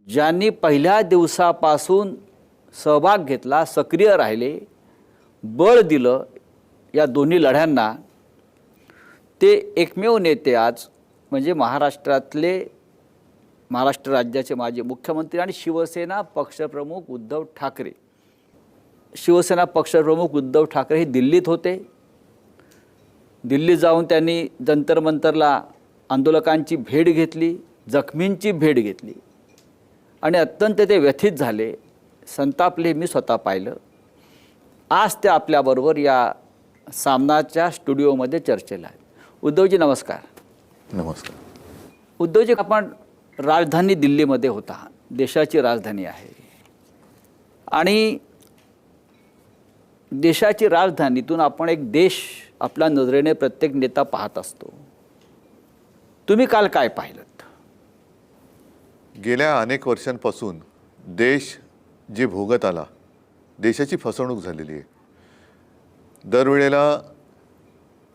ज्यांनी पहिल्या दिवसापासून सहभाग घेतला, सक्रिय राहिले, बळ दिलं या दोन्ही लढ्यांना, ते एकमेव नेते आज म्हणजे महाराष्ट्र राज्याचे माजी मुख्यमंत्री आणि शिवसेना पक्षप्रमुख उद्धव ठाकरे. शिवसेना पक्षप्रमुख उद्धव ठाकरे हे दिल्लीत होते. दिल्लीत जाऊन त्यांनी जंतर मंतरला आंदोलकांची भेट घेतली, जखमींची भेट घेतली आणि अत्यंत ते व्यथित झाले, संतापले. मी स्वतः पाहिलं. आज ते आपल्याबरोबर या सामनाच्या स्टुडिओमध्ये चर्चेला आहेत. उद्धवजी नमस्कार. नमस्कार. उद्धवजी, आपण राजधानी दिल्लीमध्ये होता, देशाची राजधानी आहे आणि देशाची राजधानीतून आपण एक देश आपल्या नजरेने प्रत्येक नेता पाहत असतो. तुम्ही काल काय पाहिलं? गेल्या अनेक वर्षांपासून देश जे भोगत आला, देशाची फसवणूक झालेली आहे. दरवेळेला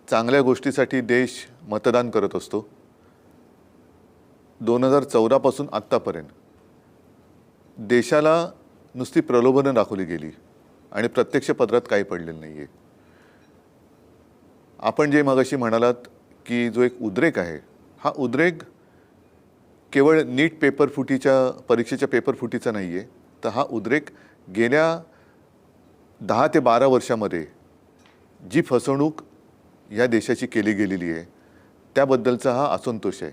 चांगल्या गोष्टीसाठी देश मतदान करत असतो. 2014 पासून आत्तापर्यंत देशाला नुसती प्रलोभनं दाखवली गेली आणि प्रत्यक्ष पदरात काही पडलेलं नाही आहे. आपण जे मगाशी म्हणालात की जो एक उद्रेक आहे, हा उद्रेक केवळ नीट परीक्षेच्या पेपरफुटीचा नाही आहे, तर हा उद्रेक गेल्या 10 ते 12 वर्षामध्ये जी फसवणूक ह्या देशाची केली गेलेली आहे त्याबद्दलचा हा असंतोष आहे.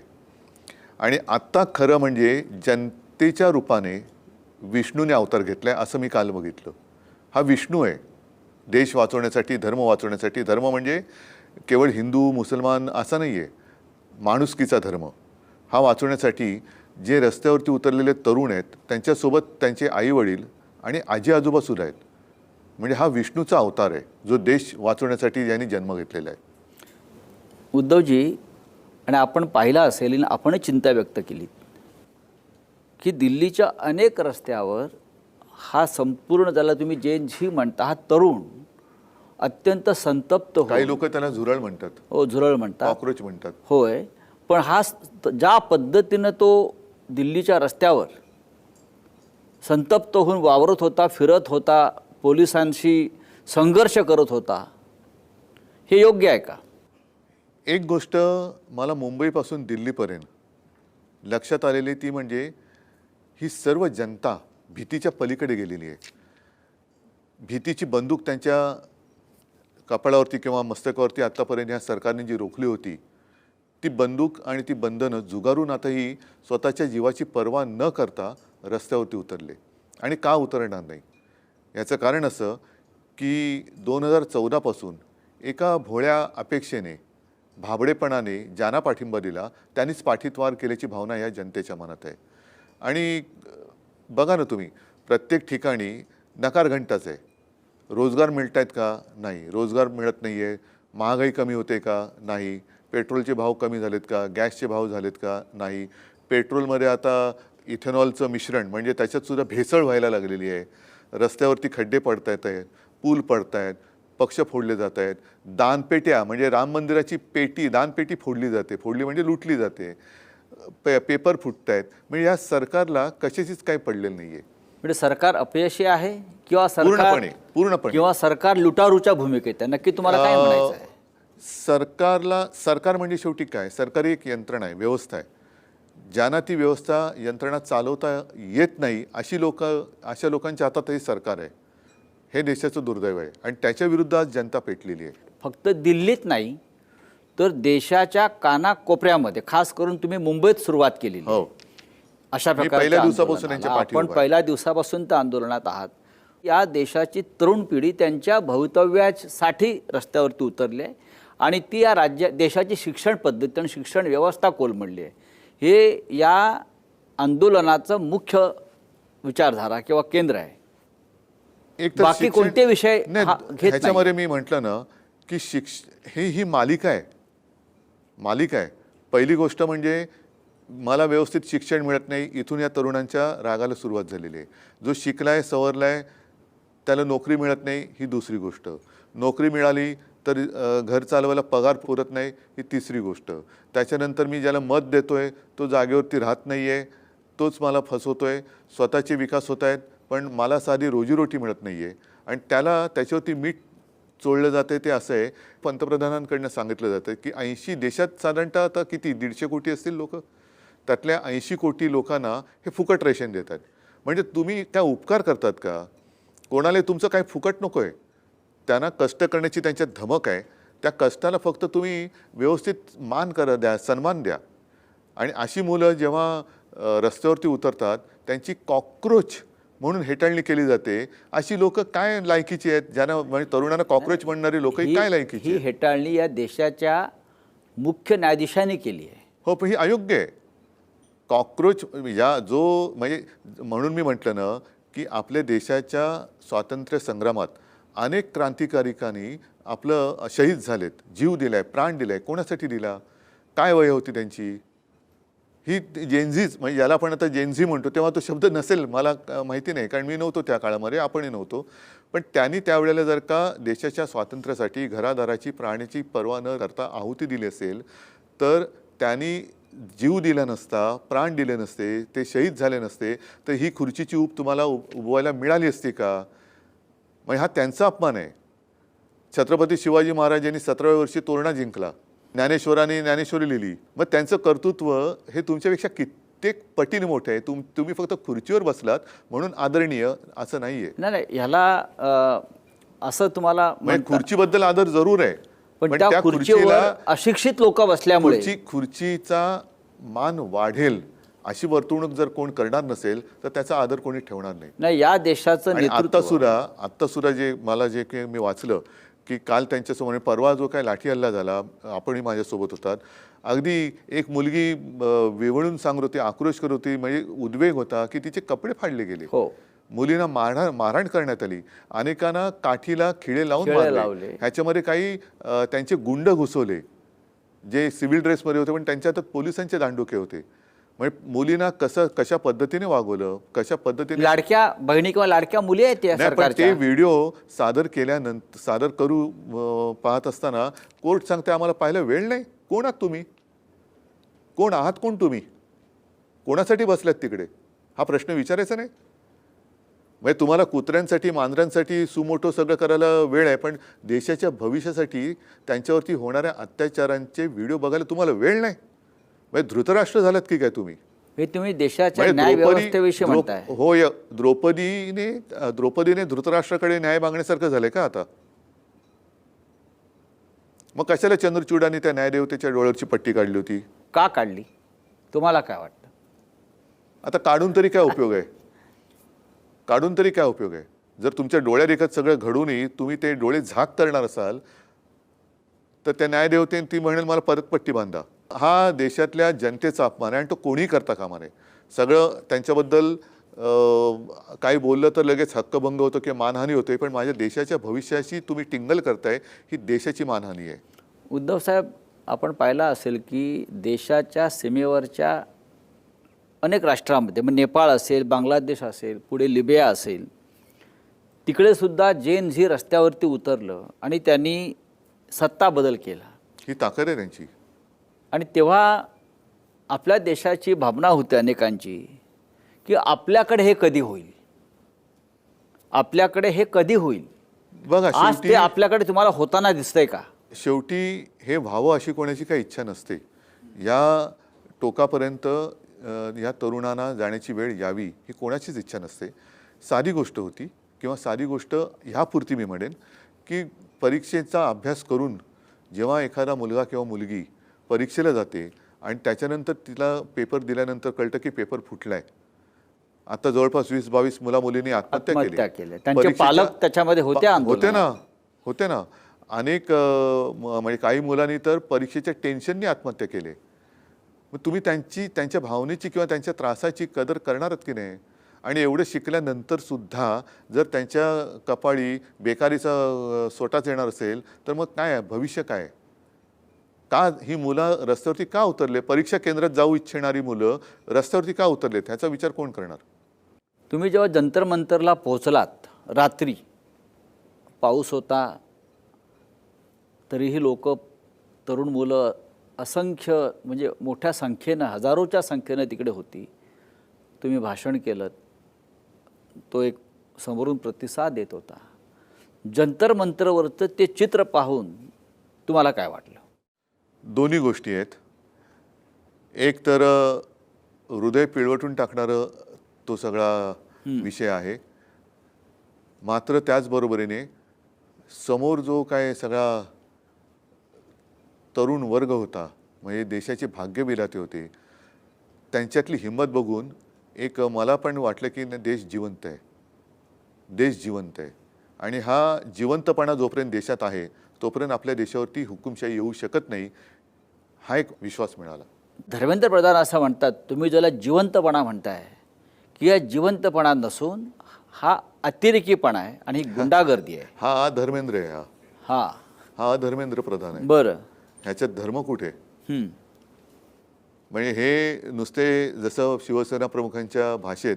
आणि आत्ता खरं म्हणजे जनतेच्या रूपाने विष्णूने अवतार घेतला आहे असं मी काल बघितलं. हा विष्णू आहे देश वाचवण्यासाठी, धर्म वाचवण्यासाठी. धर्म म्हणजे केवळ हिंदू मुसलमान असा नाही आहे, माणुसकीचा धर्म हा वाचवण्यासाठी जे रस्त्यावरती उतरलेले तरुण आहेत त्यांच्यासोबत त्यांचे आईवडील आणि आजी आजोबासुद्धा आहेत. म्हणजे हा विष्णूचा अवतार आहे जो देश वाचवण्यासाठी यांनी जन्म घेतलेला आहे. उद्धवजी, आणि आपण पाहिलं असेल आणि आपण चिंता व्यक्त केली की दिल्लीच्या अनेक रस्त्यावर हा संपूर्ण, ज्याला तुम्ही जी म्हणता, हा तरुण अत्यंत संतप्त हो. काही लोक त्याला झुरळ म्हणतात. हो, झुरळ म्हणतात, कॉक्रोच म्हणतात. होय. पण हा ज्या पद्धतीनं तो दिल्लीच्या रस्त्यावर संतप्त होऊन वावरत होता, फिरत होता, पोलिसांशी संघर्ष करत होता, हे योग्य आहे का? एक गोष्ट मला मुंबईपासून दिल्लीपर्यंत लक्षात आलेली ती म्हणजे ही सर्व जनता भीतीच्या पलीकडे गेलेली आहे. भीतीची बंदूक त्यांच्या कपाळावरती किंवा मस्तकावरती आत्तापर्यंत ह्या सरकारने जी रोखली होती, ती बंदूक आणि ती बंधनं जुगारून आताही स्वतःच्या जीवाची पर्वा न करता रस्त्यावरती उतरले. आणि का उतरणार नाही याचं कारण असं की 2014 पासून एका भोळ्या अपेक्षेने, भाबडेपणाने ज्यांना पाठिंबा दिला त्यांनीच पाठीतवार केल्याची भावना या जनतेच्या मनात आहे. आणि बघा ना तुम्ही, प्रत्येक ठिकाणी नकार घंटाच आहे. रोजगार मिळत आहेत का? नाही. रोजगार मिळत नाही आहे. महागाई कमी होते का? नाही. पेट्रोलचे भाव कमी झालेत का? गॅसचे भाव झालेत का? नाही. पेट्रोलमध्ये आता इथेनॉलचं मिश्रण म्हणजे त्याच्यातसुद्धा भेसळ व्हायला लागलेली आहे. रस्त्यावरती खड्डे पडत आहेत, पूल पडत आहेत, पक्ष फोडले जात आहेत, दानपेट्या म्हणजे राम मंदिराची दानपेटी फोडली जाते, फोडली म्हणजे लुटली जाते, पेपर फुटत आहेत. म्हणजे या सरकारला कशाचीच काही पडलेलं नाही आहे. म्हणजे सरकार अपयशी आहे किंवा पूर्णपणे किंवा सरकार लुटारूच्या भूमिकेत आहे? नक्की तुम्हाला काय म्हणायचं आहे? सरकार म्हणजे शेवटी काय, सरकारी एक यंत्रणा आहे, व्यवस्था आहे. ज्यांना ती व्यवस्था यंत्रणा चालवता येत नाही अशा लोकांच्या हातात हे सरकार आहे. हे देशाचं दुर्दैव आहे आणि त्याच्या विरुद्ध आज जनता पेटलेली आहे. फक्त दिल्लीत नाही तर देशाच्या कानाकोपऱ्यामध्ये, खास करून तुम्ही मुंबईत सुरुवात केली. हो, अशा पहिल्या दिवसापासून आपण पहिल्या दिवसापासून त्या आंदोलनात आहात. या देशाची तरुण पिढी त्यांच्या भवितव्यासाठी रस्त्यावरती उतरली आणि ती या देशाची शिक्षण पद्धती आणि शिक्षण व्यवस्था कोलमडली आहे. हे या आंदोलनाचं मुख्य विचारधारा किंवा केंद्र आहे. बाकी कोणते विषय ह्याच्यामध्ये मी म्हटलं ना की ही मालिका आहे. पहिली गोष्ट म्हणजे मला व्यवस्थित शिक्षण मिळत नाही, इथून या तरुणांच्या रागाला सुरुवात झालेली आहे. जो शिकलाय, सवरलाय, त्याला नोकरी मिळत नाही, ही दुसरी गोष्ट. नोकरी मिळाली तर घर चालवायला पगार पुरत नाही, ही तिसरी गोष्ट. त्याच्यानंतर मी ज्याला मत देतोय तो जागेवरती राहत नाही आहे, तोच मला फसवतोय, स्वतःचे विकास होत आहेत पण मला साधी रोजीरोटी मिळत नाही आहे. आणि त्याच्यावरती मीठ चोळलं जाते ते असं आहे, पंतप्रधानांकडनं सांगितलं जातं की 80 देशात साधारणतः आता किती 150 कोटी असतील लोक, त्यातल्या 80 कोटी लोकांना हे फुकट रेशन देतात. म्हणजे तुम्ही काय उपकार करतात का? कोणाला तुमचं काय फुकट नको आहे, त्यांना कष्ट करण्याची त्यांच्यात धमक आहे. त्या कष्टाला फक्त तुम्ही व्यवस्थित मान करा, द्या, सन्मान द्या. आणि अशी मुलं जेव्हा रस्त्यावरती उतरतात त्यांची कॉकरोच म्हणून हेटाळणी केली जाते. अशी लोक काय लायकीची आहेत, ज्यांना म्हणजे तरुणांना कॉकरोच म्हणणारी लोक काय लायकीची ही आहेत? हेटाळणी या देशाच्या मुख्य न्यायाधीशांनी केली आहे. हो, पण ही अयोग्य आहे. कॉकरोच या जो म्हणजे म्हणून मी म्हटलं ना की आपल्या देशाच्या स्वातंत्र्य संग्रामात अनेक क्रांतिकारिकांनी आपलं शहीद झालेत, जीव दिलाय, प्राण दिलाय. कोणासाठी दिला? काय वय होती त्यांची? ही जेनझीच म्हणजे याला आपण आता जेनझी म्हणतो, तेव्हा तो शब्द नसेल मला माहिती नाही, कारण मी नव्हतो त्या काळामध्ये, आपणही नव्हतो. पण त्यांनी त्यावेळेला जर का देशाच्या स्वातंत्र्यासाठी घरादाराची प्राण्याची पर्वा न करता आहुती दिली असेल तर त्यांनी जीव दिला नसता, प्राण दिले नसते, ते शहीद झाले नसते तर ही खुर्चीची ऊब तुम्हाला उभवायला मिळाली असती का? म्हणजे हा त्यांचा अपमान आहे. छत्रपती शिवाजी महाराजांनी 17व्या वर्षी तोरणा जिंकला, ज्ञानेश्वरांनी ज्ञानेश्वरी लिहिली. मग त्यांचं कर्तृत्व हे तुमच्यापेक्षा कित्येक पटीने मोठं आहे. तुम्ही फक्त खुर्चीवर बसलात म्हणून आदरणीय असं नाहीये. नाही, ह्याला असं तुम्हाला म्हणजे खुर्चीबद्दल आदर जरूर आहे, पण त्या खुर्चीवर अशिक्षित लोक बसल्यामुळे खुर्चीचा मान वाढेल अशी वर्तवणूक जर कोण करणार नसेल तर त्याचा आदर कोणी ठेवणार नाही. नाही, या देशाचं आणि नेतृत्व आत्ता सुद्धा जे मला जे काही मी वाचलं की काल त्यांच्यासमोर परवा जो काय लाठी हल्ला झाला, आपणही माझ्यासोबत होतात. अगदी एक मुलगी वेवळून सांगत होती, आक्रोश करत होती, म्हणजे उद्वेग होता की तिचे कपडे फाडले गेले. हो, मुलींना मारहाण करण्यात आली, अनेकांना काठीला खिळे लावून मारले. ह्याच्यामध्ये काही त्यांचे गुंड घुसवले जे सिव्हिल ड्रेसमध्ये होते पण त्यांच्या हातात पोलिसांचे दांडुके होते. म्हणजे मुलींना कशा पद्धतीने वागवलं, कशा पद्धतीने लाडक्या बहिणी किंवा लाडक्या मुली आहेत त्या सरकारच्या. ते व्हिडिओ सादर करू पाहत असताना कोर्ट सांगते आम्हाला पाहायला वेळ नाही. कोण आहात तुम्ही? कोण आहात? कोण तुम्ही? कोणासाठी बसल्यात तिकडे? हा प्रश्न विचारायचा नाही. म्हणजे तुम्हाला कुत्र्यांसाठी मांजरांसाठी सुमोटो सगळं करायला वेळ आहे, पण देशाच्या भविष्यासाठी त्यांच्यावरती होणाऱ्या अत्याचारांचे व्हिडिओ बघायला तुम्हाला वेळ नाही. म्हणजे धृतराष्ट्र झालात की काय तुम्ही? हे तुम्ही देशाच्या न्याय व्यवस्थेविषयी म्हणताय. हो, द्रौपदीने धृतराष्ट्राकडे न्याय मागण्यासारखं झालंय का आता? मग कशाला चंद्रचूडाने त्या न्यायदेवतेच्या डोळ्याची पट्टी काढली होती? का काढली? तुम्हाला काय वाटतं? आता काढून तरी काय उपयोग आहे? काढून तरी काय उपयोग आहे? जर तुमच्या डोळ्यादेखत सगळं घडूनही तुम्ही ते डोळे झाक करणार असाल तर त्या न्यायदेवतेने ती म्हणेल मला परत पट्टी बांधा. हा देशातल्या जनतेचा अपमान आहे आणि तो कोणीही करता कामा नये. सगळं त्यांच्याबद्दल काही बोललं तर लगेच हक्कभंग होतो किंवा मानहानी होते, पण माझ्या देशाच्या भविष्याशी तुम्ही टिंगल करताय, ही देशाची मानहानी आहे. उद्धव साहेब, आपण पाहिलं असेल की देशाच्या सीमेवरच्या अनेक राष्ट्रांमध्ये, मग नेपाळ असेल, बांगलादेश असेल, पुढे लिबिया असेल, तिकडे सुद्धा जेन झी रस्त्यावरती उतरलं आणि त्यांनी सत्ता बदल केला. ही ताकद आहे त्यांची. आणि तेव्हा आपल्या देशाची भावना होती अनेकांची की आपल्याकडे हे कधी होईल, आपल्याकडे हे कधी होईल. बघा, आज ते आपल्याकडे तुम्हाला होताना दिसतंय का? शेवटी हे व्हावं अशी कोणाची काही इच्छा नसते. या टोकापर्यंत या तरुणांना जाण्याची वेळ यावी ही कोणाचीच इच्छा नसते. साधी गोष्ट होती, किंवा साधी गोष्ट ह्यापुरती मी म्हणेन की परीक्षेचा अभ्यास करून जेव्हा एखादा मुलगा किंवा मुलगी परीक्षेला जाते आणि त्याच्यानंतर तिला पेपर दिल्यानंतर कळतं की पेपर फुटलाय. आता जवळपास 20-22 मुला-मुलींनी आत्महत्या केली. त्यांचे पालक त्याच्यामध्ये होते ना. अनेक म्हणजे काही मुलांनी तर परीक्षेच्या टेन्शननी आत्महत्या केली. मग तुम्ही त्यांच्या भावनेची किंवा त्यांच्या त्रासाची कदर करणारच की नाही? आणि एवढं शिकल्यानंतर सुद्धा जर त्यांच्या कपाळी बेकारीचा सोटाच येणार असेल तर मग काय भविष्य काय? का ही मुलं रस्त्यावरती का उतरले? परीक्षा केंद्रात जाऊ इच्छिणारी मुलं रस्त्यावरती का उतरले? ह्याचा विचार कोण करणार? तुम्ही जेव्हा जंतर मंतरला पोहोचलात रात्री, पाऊस होता, तरीही लोक, तरुण मुलं असंख्य, म्हणजे मोठ्या संख्येनं, हजारोच्या संख्येनं तिकडे होती. तुम्ही भाषण केलं तो एक समोरून प्रतिसाद येत होता. जंतर मंतरवरचं ते चित्र पाहून तुम्हाला काय वाटलं? दोन्ही गोष्टी आहेत. एक तर हृदय पिळवटून टाकणारं तो सगळा विषय आहे. मात्र त्याचबरोबरीने समोर जो काय सगळा तरुण वर्ग होता, म्हणजे देशाचे भाग्य विधाते होते, त्यांच्यातली हिंमत बघून एक मला पण वाटलं की देश जिवंत आहे, देश जिवंत आहे. आणि हा जिवंतपणा जोपर्यंत देशात आहे तोपर्यंत आपल्या देशावरती हुकुमशाही येऊ शकत नाही, हा एक विश्वास मिळाला. धर्मेंद्र प्रधान असं म्हणतात, तुम्ही ज्याला जिवंतपणा म्हणताय की या जिवंतपणा नसून हा अतिरेकीपणा आहे आणि ही गुंडागर्दी आहे. हा धर्मेंद्र आहे. हा हा धर्मेंद्र प्रधान आहे. बरं. ह्याच्यात धर्म कुठे? हं. म्हणजे हे नुसते जसं शिवसेना प्रमुखांच्या भाषेत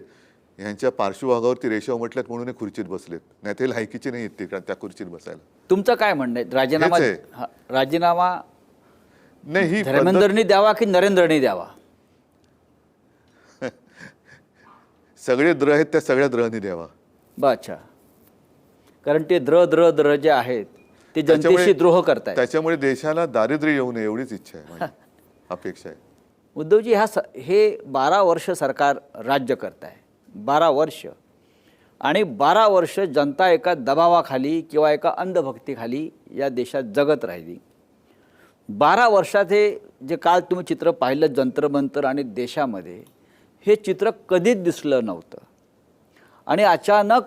ह्यांच्या पार्श्वभागावरती रेषा उमटल्यात म्हणून हे खुर्चीत बसलेत, नाही ते लायकीचे नाही आहेत ते त्या खुर्चीत बसायला. तुमचं काय म्हणणं आहे? राजीनामा हेच आहे. हा, राजीनामा नाही, ही धर्मेंद्रनी द्यावा की नरेंद्रनी द्यावा? सगळे द्र आहेत त्या सगळ्या द्रहनी द्यावा. अच्छा. कारण ते द्र जे आहेत ते जनतेशी द्रोह करतायत. त्याच्यामुळे देशाला दारिद्र्य येऊ नये एवढीच इच्छा आहे, माझी अपेक्षा आहे. उद्धवजी, हे 12 वर्ष सरकार राज्य करत आहे, 12 वर्ष, आणि 12 वर्ष जनता एका दबावाखाली किंवा एका अंधभक्तीखाली या देशात जगत राहिली. 12 वर्षात हे जे काल तुम्ही चित्र पाहिलं जंतर मंतर आणि देशामध्ये, हे चित्र कधीच दिसलं नव्हतं. आणि अचानक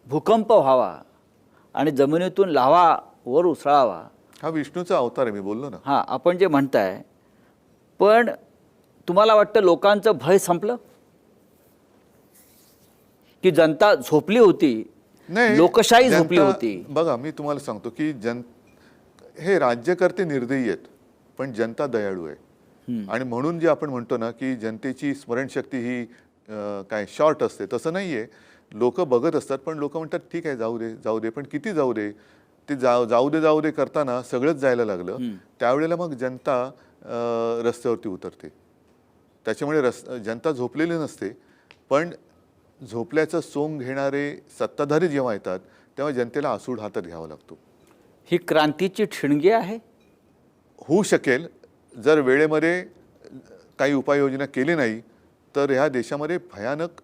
भूकंप व्हावा आणि जमिनीतून लाव्हा वर उसळावा, हा विष्णूचा अवतार आहे, मी बोललो ना. हां, आपण जे म्हणताय. पण तुम्हाला वाटतं लोकांचं भय संपलं की जनता झोपली होती? नाही, लोकशाही झोपली होती. बघा, मी तुम्हाला सांगतो की हे राज्यकर्ते निर्दयी आहेत पण जनता दयाळू आहे. आणि म्हणून जे आपण म्हणतो ना की जनतेची स्मरणशक्ती ही काय शॉर्ट असते, तसं नाही आहे. लोक बघत असतात पण लोक म्हणतात ठीक आहे, जाऊ दे जाऊ दे, पण किती जाऊ दे? ते जाऊ दे करताना सगळंच जायला लागलं. त्यावेळेला मग जनता रस्त्यावरती उतरते. त्याच्यामुळे जनता झोपलेली नसते, पण झोपल्याचं सोंग घेणारे सत्ताधारी जेव्हा येतात तेव्हा जनतेला आसूड हातात घ्यावा लागतो. ही क्रांतीची ठिणगी आहे. होऊ शकेल जर वेळेमध्ये काही उपाययोजना केली नाही तर ह्या देशामध्ये भयानक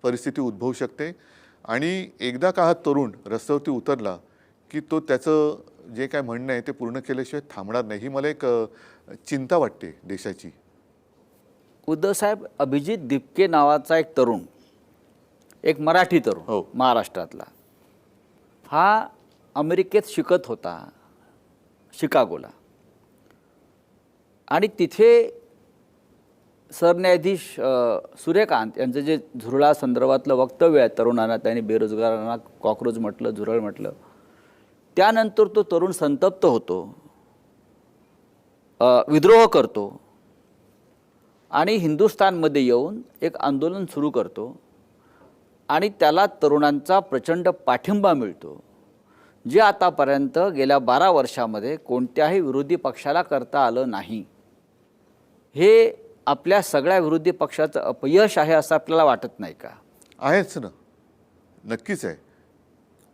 परिस्थिती उद्भवू शकते. आणि एकदा का हा तरुण रस्त्यावरती उतरला की तो त्याचं जे काय म्हणणं आहे ते पूर्ण केल्याशिवाय थांबणार नाही, ही मला एक चिंता वाटते देशाची. उद्धव साहेब, अभिजित दिपके नावाचा एक तरुण, एक मराठी तरुण, हो, महाराष्ट्रातला, हा अमेरिकेत शिकत होता, शिकागोला. आणि तिथे सरन्यायाधीश सूर्यकांत यांचं जे झुरळा संदर्भातलं वक्तव्य आहे तरुणांना, त्यांनी बेरोजगारांना कॉक्रोच म्हटलं, झुरळ म्हटलं, त्यानंतर तो तरुण संतप्त होतो, विद्रोह करतो आणि हिंदुस्थानमध्ये येऊन एक आंदोलन सुरू करतो. आणि त्याला तरुणांचा प्रचंड पाठिंबा मिळतो, जे आतापर्यंत गेल्या 12 वर्षामध्ये कोणत्याही विरोधी पक्षाला करता आलं नाही. हे आपल्या सगळ्या विरोधी पक्षाचं अपयश आहे असं आपल्याला वाटत नाही का? आहेच ना, नक्कीच आहे.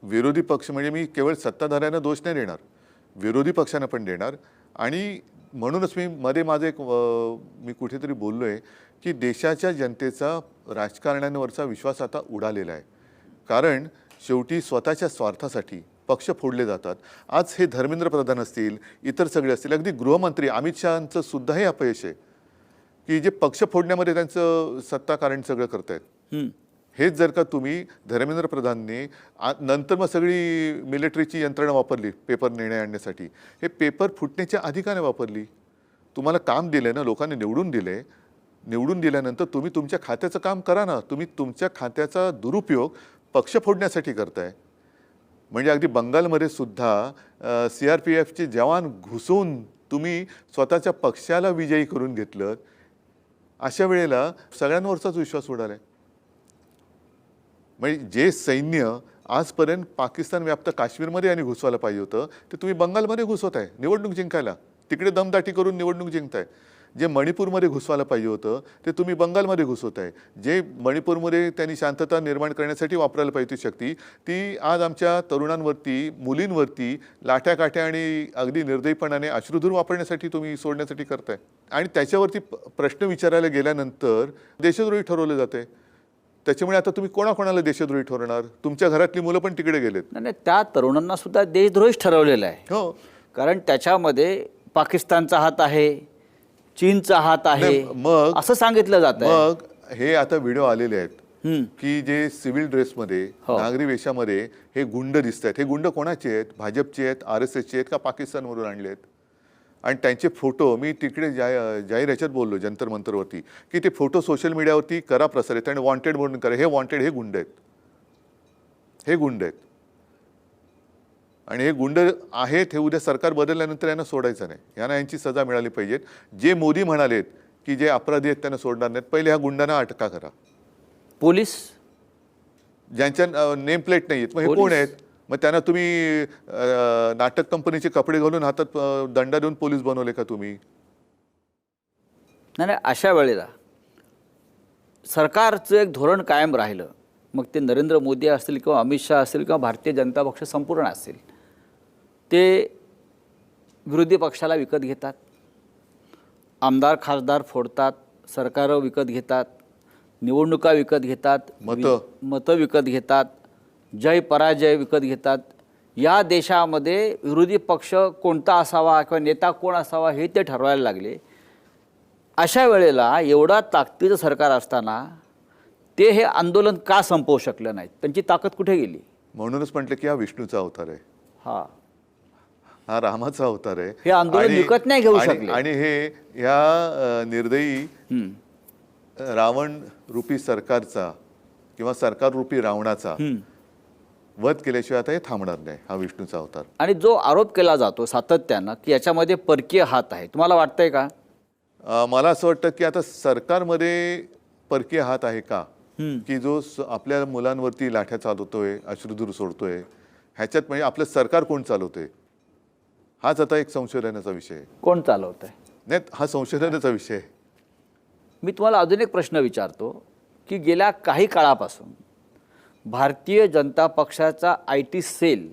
विरोधी पक्ष म्हणजे मी केवळ सत्ताधाऱ्यांना दोष नाही देणार, विरोधी पक्षांना पण देणार. आणि म्हणूनच मी मध्ये माझं मी कुठेतरी बोललो आहे की देशाच्या जनतेचा राजकारण्यांवरचा विश्वास आता उडालेला आहे. कारण शेवटी स्वतःच्या स्वार्थासाठी पक्ष फोडले जातात. आज हे धर्मेंद्र प्रधान असतील, इतर सगळे असतील, अगदी गृहमंत्री अमित शहांचं सुद्धा हे अपयश आहे की जे पक्ष फोडण्यामध्ये त्यांचं सत्ताकारण सगळं करतायत. हेच जर का तुम्ही धर्मेंद्र प्रधानने नंतर मग सगळी मिलिटरीची यंत्रणा वापरली पेपर निर्णय आणण्यासाठी, हे पेपर फुटण्याच्या आधी का नाही वापरली? तुम्हाला काम दिलं ना, लोकांनी निवडून दिले, निवडून दिल्यानंतर तुम्ही तुमच्या खात्याचं काम करा ना. तुम्ही तुमच्या खात्याचा दुरुपयोग पक्ष फोडण्यासाठी करताय. म्हणजे अगदी बंगालमध्ये सुद्धा CRPFचे जवान घुसून तुम्ही स्वतःच्या पक्षाला विजयी करून घेतलं. अशा वेळेला सगळ्यांवरचाच विश्वास उडाला आहे. म्हणजे जे सैन्य आजपर्यंत पाकिस्तान व्याप्त काश्मीरमध्ये आणि घुसवायला पाहिजे होतं ते तुम्ही बंगालमध्ये घुसवताय निवडणूक जिंकायला, तिकडे दमदाटी करून निवडणूक जिंकताय. जे मणिपूरमध्ये घुसवायला पाहिजे होतं ते तुम्ही बंगालमध्ये घुसवत आहे. जे मणिपूरमध्ये त्यांनी शांतता निर्माण करण्यासाठी वापरायला पाहिजे ती शक्ती, ती आज आमच्या तरुणांवरती, मुलींवरती लाठ्याकाठ्या आणि अगदी निर्दयीपणाने अश्रुधूर वापरण्यासाठी तुम्ही सोडण्यासाठी करताय. आणि त्याच्यावरती प्रश्न विचारायला गेल्यानंतर देशद्रोही ठरवले जाते. त्याच्यामुळे आता तुम्ही कोणाकोणाला देशद्रोही ठरवणार? तुमच्या घरातली मुलं पण तिकडे गेलेत. नाही, त्या तरुणांना सुद्धा देशद्रोहीच ठरवलेला आहे. हो, कारण त्याच्यामध्ये पाकिस्तानचा हात आहे, चीनचा हात आहे, नाही, मग असं सांगितलं जात आहे. मग हे आता व्हिडिओ आलेले आहेत की जे सिव्हिल ड्रेसमध्ये, नागरी वेशामध्ये हे गुंड दिसत आहेत. हे गुंड कोणाचे आहेत? भाजपचे आहेत, RSSचे आहेत का पाकिस्तानवरून आणले आहेत? आणि त्यांचे फोटो मी तिकडे जाहीर ह्याच्यात बोललो जंतर मंतरवरती की ते फोटो सोशल मीडियावरती करा प्रसारित आणि वॉन्टेड म्हणून करा. हे वॉन्टेड, हे गुंड आहेत, हे गुंड आहेत. आणि हे गुंड आहेत हे उद्या सरकार बदलल्यानंतर यांना सोडायचं नाही. यांना यांची सजा मिळाली पाहिजे. जे मोदी म्हणालेत की जे अपराधी आहेत त्यांना सोडणार नाहीत, पहिले ह्या गुंडांना अटका करा. पोलीस ज्यांच्या नेम प्लेट नाही आहेत मग हे कोण आहेत? मग त्यांना तुम्ही नाटक कंपनीचे कपडे घालून हातात दंडा देऊन पोलीस बनवले का तुम्ही? नाही, अशा वेळेला सरकारचं एक धोरण कायम राहिलं, मग ते नरेंद्र मोदी असतील किंवा अमित शहा असतील किंवा भारतीय जनता पक्ष संपूर्ण असेल, ते विरोधी पक्षाला विकत घेतात, आमदार खासदार फोडतात, सरकारं विकत घेतात, निवडणुका विकत घेतात, मतं विकत घेतात, जय पराजय विकत घेतात. या देशामध्ये विरोधी पक्ष कोणता असावा किंवा नेता कोण असावा हे ते ठरवायला लागले. अशा वेळेला एवढा ताकदीचं सरकार असताना ते हे आंदोलन का संपवू शकलं नाहीत? त्यांची ताकद कुठे गेली? म्हणूनच म्हटलं की हा विष्णूचा अवतार आहे, हा रामाचा अवतार आहे. हे आंदोलन विकत नाही घेऊ शकले. आणि हे या निर्दयी रावण रूपी सरकारचा किंवा सरकार रूपी रावणाचा वध केल्याशिवाय आता हे थांबणार नाही. हा विष्णूचा अवतार. आणि जो आरोप केला जातो सातत्यानं की याच्यामध्ये परकीय हात आहे, तुम्हाला वाटतंय का? मला असं वाटतं की आता सरकारमध्ये परकीय हात आहे का, की जो आपल्या मुलांवरती लाठ्या चालवतोय, अश्रुधूर सोडतोय, ह्याच्यात म्हणजे आपलं सरकार कोण चालवतोय हाच आता एक संशोधनाचा विषय आहे. कोण चालवत आहे? नाही, हा संशोधनाचा विषय आहे. मी तुम्हाला अजून एक प्रश्न विचारतो की गेल्या काही काळापासून भारतीय जनता पक्षाचा IT सेल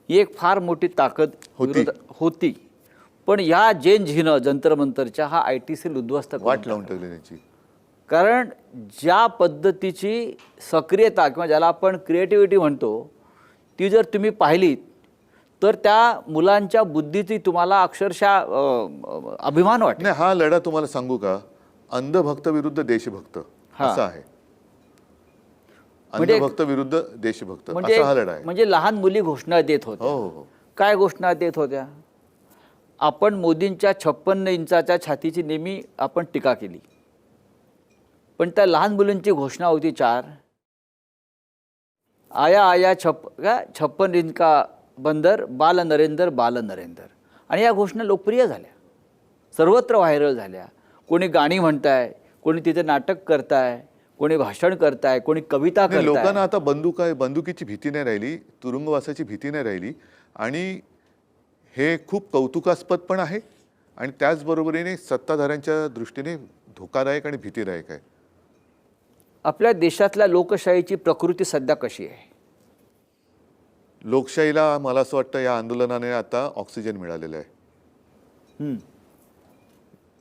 ही एक फार मोठी ताकद होती, पण या जेन झीनं जंतर मंतरच्या हा IT सेल उद्ध्वस्त वाट लावून ठेवली त्यांची. कारण ज्या पद्धतीची सक्रियता किंवा ज्याला आपण क्रिएटिव्हिटी म्हणतो ती जर तुम्ही पाहिलीत तर त्या मुलांच्या बुद्धीची तुम्हाला अक्षरशः अभिमान वाटेल. नाही, हा लढा तुम्हाला सांगू का, अंधभक्त विरुद्ध देशभक्त असा आहे. अंधभक्त विरुद्ध देशभक्त असा हा लढा आहे. म्हणजे लहान मुली घोषणा देत होत्या. हो. काय घोषणा देत होत्या? आपण मोदींच्या 56 इंचाच्या छातीची नेहमी आपण टीका केली, पण त्या लहान मुलींची घोषणा होती 4, आया आया 56 इंच का बंदर, बाल नरेंद्र बाल नरेंद्र. आणि या घोषणा लोकप्रिय झाल्या, सर्वत्र व्हायरल झाल्या. कोणी गाणी म्हणताय, कोणी तिथे नाटक करताय, कोणी भाषण करताय, कोणी कविता करताय. लोकांना आता बंदुकीची भीती नाही राहिली, तुरुंगवासाची भीती नाही राहिली. आणि हे खूप कौतुकास्पद पण आहे आणि त्याचबरोबरीने सत्ताधाऱ्यांच्या दृष्टीने धोकादायक आणि भीतीदायक आहे. आपल्या देशातल्या लोकशाहीची प्रकृती सध्या कशी आहे? लोकशाहीला मला असं वाटतं या आंदोलनाने आता ऑक्सिजन मिळालेलं आहे.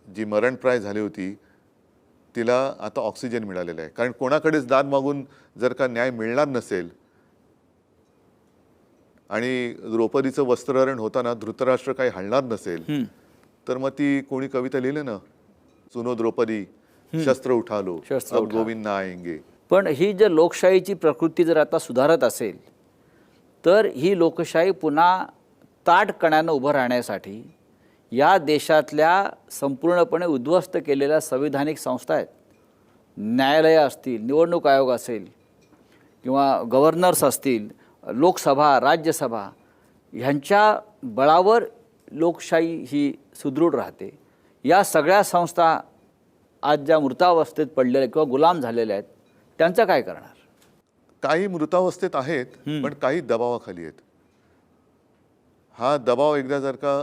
जी मरणप्राय झाली होती तिला आता ऑक्सिजन मिळालेलं आहे. कारण कोणाकडेच दाद मागून जर का न्याय मिळणार नसेल आणि द्रौपदीचं वस्त्रहरण होताना धृतराष्ट्र काही हलणार नसेल तर मग ती कोणी कविता लिहिली ना, सुनो द्रौपदी शस्त्र उठा लो अब गोविंद ना आएंगे. पण ही जर लोकशाहीची प्रकृती जर आता सुधारत असेल तर ही लोकशाही पुन्हा ताठकण्यानं उभं राहण्यासाठी या देशातल्या संपूर्णपणे उद्ध्वस्त केलेल्या संविधानिक संस्था आहेत, न्यायालयं असतील, निवडणूक आयोग असेल किंवा गव्हर्नर्स असतील, लोकसभा, राज्यसभा, ह्यांच्या बळावर लोकशाही ही सुदृढ राहते. या सगळ्या संस्था आज ज्या मृतावस्थेत पडलेल्या किंवा गुलाम झालेल्या आहेत त्यांचं काय करणार? काही मृतावस्थेत आहेत पण काही दबावाखाली आहेत. हा दबाव एकदा जर का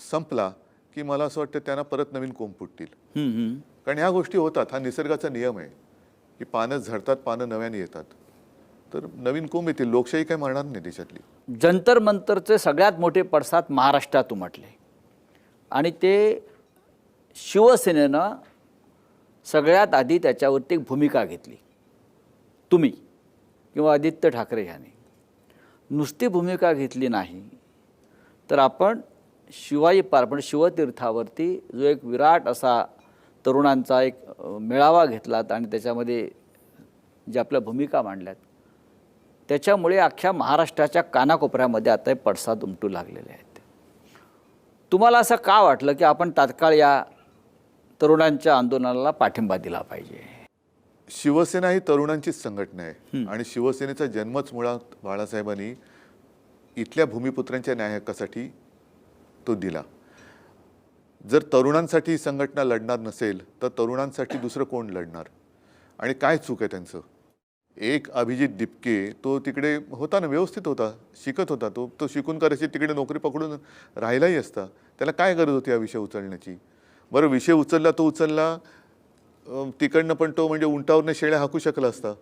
संपला की मला असं वाटतं त्यांना परत नवीन कोंब फुटतील. हम्म, हम्म. कारण ह्या गोष्टी होतात, हा निसर्गाचा नियम आहे की पानं झडतात, पानं नव्याने येतात. तर नवीन कोंब येतील. लोकशाही काय मरणार नाही देशातली. जंतर मंतरचे सगळ्यात मोठे पडसाद महाराष्ट्रात उमटले आणि ते शिवसेनेनं सगळ्यात आधी त्याच्यावरती एक भूमिका घेतली. तुम्ही किंवा आदित्य ठाकरे ह्याने नुसती भूमिका घेतली नाही, तर आपण शिवाई पार्वण शिवतीर्थावरती जो एक विराट असा तरुणांचा एक मेळावा घेतलात आणि त्याच्यामध्ये ज्या आपल्या भूमिका मांडल्यात, त्याच्यामुळे अख्ख्या महाराष्ट्राच्या कानाकोपऱ्यामध्ये आता हे पडसाद उमटू लागलेले आहेत. तुम्हाला असं का वाटलं की आपण तात्काळ या तरुणांच्या आंदोलनाला पाठिंबा दिला पाहिजे? शिवसेना ही तरुणांचीच संघटना आहे आणि शिवसेनेचा जन्मच मुळात बाळासाहेबांनी इथल्या भूमिपुत्रांच्या न्याय हक्कासाठी तो दिला. जर तरुणांसाठी ही संघटना लढणार नसेल तर तरुणांसाठी दुसरं कोण लढणार? आणि काय चूक आहे त्यांचं? एक अभिजित दिपके तो तिकडे होता ना, व्यवस्थित होता, शिकत होता, तो शिकून करायची तिकडे नोकरी पकडून राहिलाही असता. त्याला काय गरज होती हा विषय उचलण्याची? बरं, विषय उचलला तो उचलला तिकडनं, पण तो म्हणजे उंटावरनं शेळ्या हाकू शकला असता.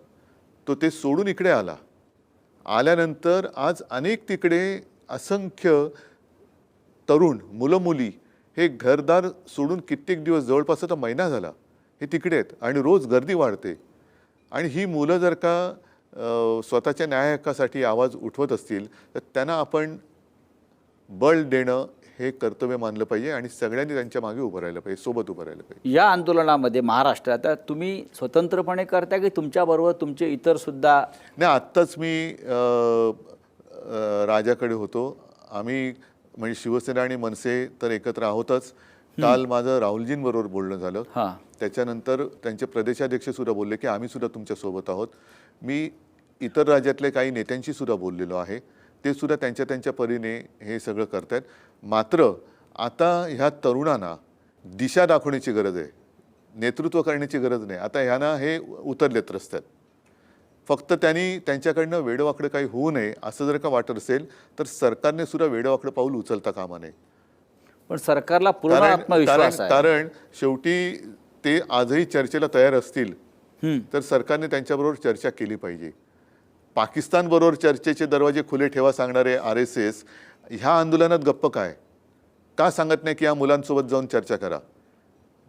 तो ते सोडून इकडे आला. आल्यानंतर आज अनेक तिकडे असंख्य तरुण मुलं मुली हे घरदार सोडून कित्येक दिवस, जवळपास आता महिना झाला, हे तिकडे आहेत आणि रोज गर्दी वाढते. आणि ही मुलं जर का स्वतःच्या न्याय हक्कासाठी आवाज उठवत असतील तर त्यांना आपण बळ देणं हे कर्तव्य मानलं पाहिजे आणि सगळ्यांनी त्यांच्या मागे उभं राहिलं पाहिजे, सोबत उभं राहिलं पाहिजे. या आंदोलनामध्ये महाराष्ट्रात तुम्ही स्वतंत्रपणे करता की तुमच्याबरोबर तुमचे इतर सुद्धा? नाही, आत्ताच मी राजाकडे होतो. आम्ही म्हणजे शिवसेना आणि मनसे तर एकत्र आहोतच. काल माझं राहुलजींबरोबर बोलणं झालं. हां. त्याच्यानंतर त्यांचे प्रदेशाध्यक्ष सुद्धा बोलले की आम्ही सुद्धा तुमच्यासोबत आहोत. मी इतर राज्यातले काही नेत्यांशी सुद्धा बोललेलो आहे. ते सुद्धा त्यांच्या त्यांच्या परीने हे सगळं करत आहेत. मात्र आता ह्या तरुणांना दिशा दाखवण्याची गरज आहे, नेतृत्व करण्याची गरज नाही. आता ह्यांना हे उतरलेत रस्त्यात. फक्त त्यांनी त्यांच्याकडनं वेडवाकडं काही होऊ नये असं जर का वाटत असेल तर सरकारने सुद्धा वेडवाकडं पाऊल उचलता कामा नये. पण सरकारला पूर्ण आत्मविश्वास आहे. कारण शेवटी ते आजही चर्चेला तयार असतील तर सरकारने त्यांच्याबरोबर चर्चा केली पाहिजे. पाकिस्तानबरोबर चर्चेचे दरवाजे खुले ठेवा सांगणारे RSS ह्या आंदोलनात गप्प काय का सांगत नाही की या मुलांसोबत जाऊन चर्चा करा?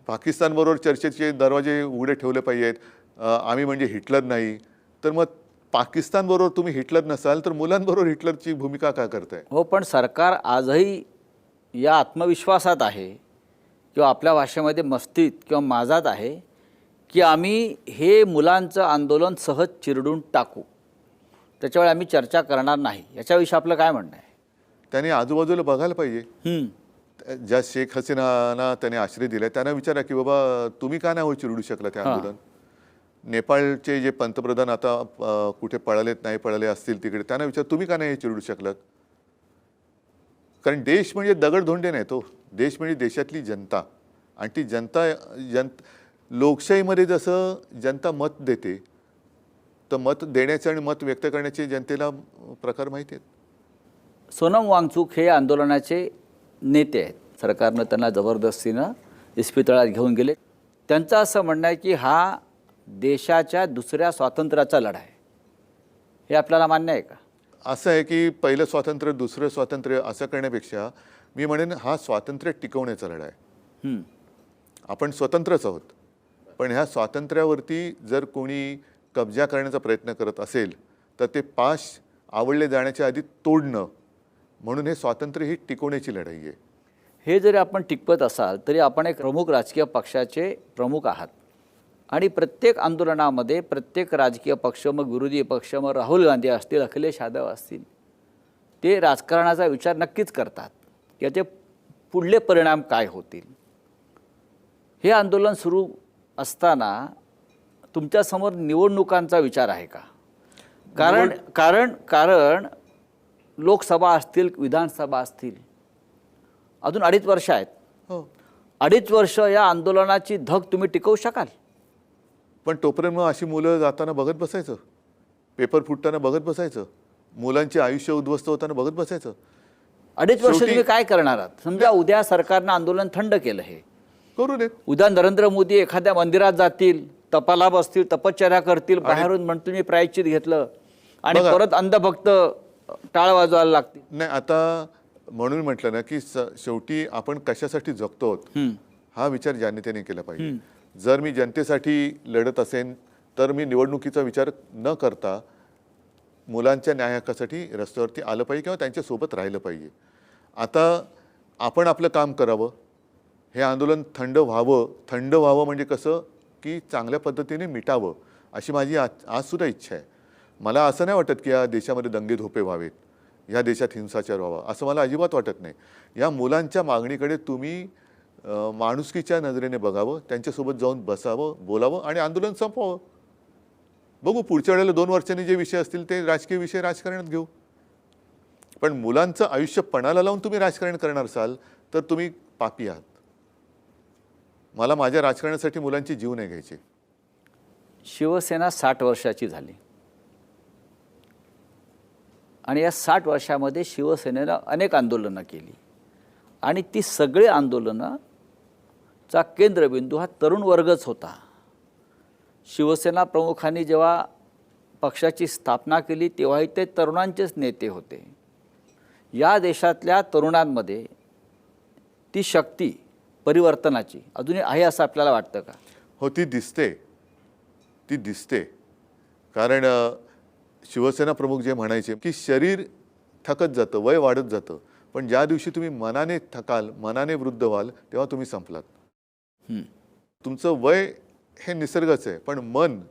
पाकिस्तानबरोबर चर्चेचे दरवाजे उघडे ठेवले पाहिजेत. आम्ही म्हणजे हिटलर नाही. तर मग पाकिस्तानबरोबर तुम्ही हिटलर नसाल तर मुलांबरोबर हिटलरची भूमिका का करताय? हो, पण सरकार आजही या आत्मविश्वासात आहे किंवा आपल्या भाषेमध्ये मस्तीत किंवा माजात आहे की आम्ही हे मुलांचं आंदोलन सहज चिरडून टाकू, त्याच्यावेळी आम्ही चर्चा करणार नाही. याच्याविषयी आपलं काय म्हणणं आहे? त्याने आजूबाजूला बघायला पाहिजे. ज्या शेख हसीनाना त्याने आश्रय दिलाय त्यांना विचारा की बाबा तुम्ही का नाही चिरडू शकला ते आंदोलन? नेपाळचे जे पंतप्रधान आता कुठे पळालेत नाही पळाले असतील तिकडे, त्यांना विचार तुम्ही का नाही चिरडू शकलात? कारण देश म्हणजे दगडधोंडे नाही, तो देश म्हणजे देशातली जनता. आणि ती जनता लोकशाहीमध्ये जसं जनता मत देते तर मत देण्याचे आणि मत व्यक्त करण्याचे जनतेला प्रकार माहिती आहेत. सोनम वांगचूक हे आंदोलनाचे नेते आहेत. सरकारनं त्यांना जबरदस्तीनं इस्पितळात घेऊन गेले. त्यांचं असं म्हणणं आहे की हा देशाच्या दुसऱ्या स्वातंत्र्याचा लढा आहे. हे आपल्याला मान्य आहे का? असं आहे की पहिलं स्वातंत्र्य दुसरं स्वातंत्र्य असं करण्यापेक्षा मी म्हणेन हा स्वातंत्र्य टिकवण्याचा लढा आहे. आपण स्वतंत्रच आहोत, पण ह्या स्वातंत्र्यावरती जर कोणी कब्जा करण्याचा प्रयत्न करत असेल तर ते पाश आवडले जाण्याच्या आधी तोडणं, म्हणून हे स्वातंत्र्य ही टिकवण्याची लढाई आहे. हे जरी आपण टिकवत असाल तरी आपण एक प्रमुख राजकीय पक्षाचे प्रमुख आहात आणि प्रत्येक आंदोलनामध्ये प्रत्येक राजकीय पक्ष, मग विरोधी पक्ष, मग राहुल गांधी असतील, अखिलेश यादव असतील, ते राजकारणाचा विचार नक्कीच करतात की याचे पुढले परिणाम काय होतील. हे आंदोलन सुरू असताना तुमच्यासमोर निवडणुकांचा विचार आहे का? कारण लोकसभा असतील, विधानसभा असतील, अजून 2.5 वर्ष आहेत. 2.5 वर्ष या आंदोलनाची धग तुम्ही टिकवू शकाल? पण तोपर्यंत मग अशी मुलं जाताना बघत बसायचं, पेपर फुटताना बघत बसायचं, मुलांचे आयुष्य उद्ध्वस्त होताना बघत बसायचं? 2.5 वर्ष शेवटी- तुम्ही काय करणार आहात? समजा उद्या सरकारनं आंदोलन थंड केलं, हे करू देत. उद्या नरेंद्र मोदी एखाद्या मंदिरात जातील, तपाला बसतील, तपश्चर्या करतील, बाहेरून म्हणतील मी प्रायश्चित घेतलं, आणि बघा. परत अंधभक्त टाळ वाजवायला लागतील. नाही, आता म्हणून म्हटलं ना की शेवटी आपण कशासाठी जगतो हा विचार जनतेने केला पाहिजे. जर मी जनतेसाठी लढत असेन तर मी निवडणुकीचा विचार न करता मुलांच्या न्याय हक्कासाठी रस्त्यावरती आलं पाहिजे किंवा त्यांच्यासोबत राहिलं पाहिजे. आता आपण आपलं काम करावं, हे आंदोलन थंड व्हावं म्हणजे कसं की चांगल्या पद्धतीने मिटावं, अशी माझी आजसुद्धा इच्छा आहे. मला असं नाही वाटत की या देशामध्ये दंगे धोपे व्हावेत, ह्या देशात हिंसाचार व्हावा, असं मला अजिबात वाटत नाही. या मुलांच्या मागणीकडे तुम्ही माणुसकीच्या नजरेने बघावं, त्यांच्यासोबत जाऊन बसावं, बोलावं आणि आंदोलन संपवावं. बघू पुढच्या वेळेला 2 वर्षांनी जे विषय असतील ते राजकीय विषय राजकारणात घेऊ. पण मुलांचं आयुष्य पणाला लावून तुम्ही राजकारण करणार असाल तर तुम्ही पापी आहात. मला माझ्या राजकारणासाठी मुलांची जीव नाही घ्यायचे. शिवसेना 60 वर्षाची झाली आणि या 60 वर्षामध्ये शिवसेनेनं अनेक आंदोलनं केली आणि ती सगळी आंदोलनाचा केंद्रबिंदू हा तरुण वर्गच होता. शिवसेना प्रमुखांनी जेव्हा पक्षाची स्थापना केली तेव्हाही ते तरुणांचेच नेते होते. या देशातल्या तरुणांमध्ये ती शक्ती परिवर्तनाची अजूनही आहे असं आपल्याला वाटतं का? हो, ती दिसते. कारण शिवसेना प्रमुख जे म्हणायचे की शरीर थकत जातं, वय वाढत जातं, पण ज्या दिवशी तुम्ही मनाने थकाल, मनाने वृद्ध व्हाल, तेव्हा तुम्ही संपलात. तुमचं वय हे निसर्गाचं आहे, पण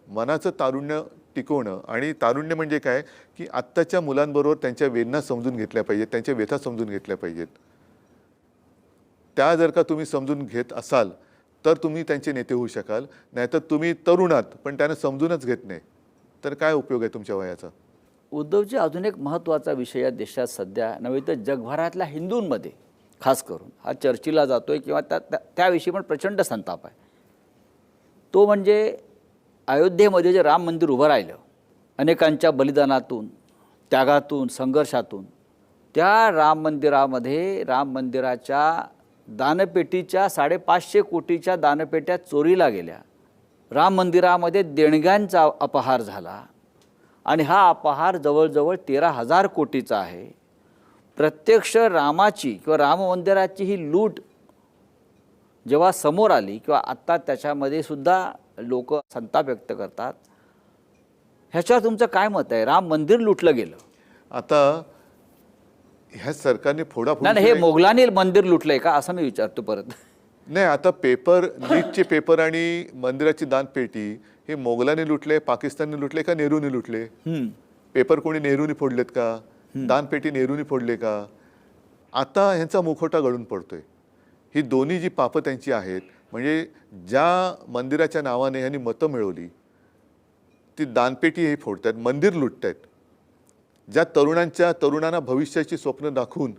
मनाचं तारुण्य टिकवणं, आणि तारुण्य म्हणजे काय की आत्ताच्या मुलांबरोबर त्यांच्या वेदना समजून घेतल्या पाहिजेत, त्यांच्या व्यथा समजून घेतल्या पाहिजेत. त्या जर का तुम्ही समजून घेत असाल तर तुम्ही त्यांचे नेते होऊ शकाल. नाहीतर तुम्ही तरुणात पण त्यांना समजूनच घेत नाही तर काय उपयोग आहे तुमच्या वयाचा? उद्धवजी, अजून एक महत्त्वाचा विषय या देशात सध्या नव्हे तर जगभरातल्या हिंदूंमध्ये खास करून हा चर्चेला जातोय किंवा त्याविषयी पण प्रचंड संताप आहे. तो म्हणजे अयोध्येमध्ये जे राम मंदिर उभं राहिलं, अनेकांच्या बलिदानातून, त्यागातून, संघर्षातून, त्या राम मंदिराच्या दानपेटीच्या 550 कोटीच्या दानपेट्या चोरीला गेल्या. राम मंदिरामध्ये देणग्यांचा अपहार झाला आणि हा अपहार जवळजवळ 13,000 कोटीचा आहे. प्रत्यक्ष रामाची किंवा राम मंदिराची ही लूट जेव्हा समोर आली किंवा आत्ता त्याच्यामध्ये सुद्धा लोक संताप व्यक्त करतात, ह्याच्यावर तुमचं काय मत आहे? राम मंदिर लुटलं गेलं. आता ह्या सरकारने नाही, हे मोगलांनी मंदिर लुटलंय का असं मी विचारतो परत. नाही, आता नीटचे पेपर आणि मंदिराची दानपेटी हे मोगलांनी लुटले, पाकिस्तानने लुटले का नेहरूने लुटले? पेपर कोणी नेहरूने फोडलेत का? दानपेटी नेहरूने फोडले का? आता ह्यांचा मुखवटा गळून पडतोय. ही दोन्ही जी पापं त्यांची आहेत, म्हणजे ज्या मंदिराच्या नावाने ह्यांनी मतं मिळवली ती दानपेटी हे फोडतात, मंदिर लुटतायत. ज्या तरुणांना भविष्याची स्वप्न दाखवून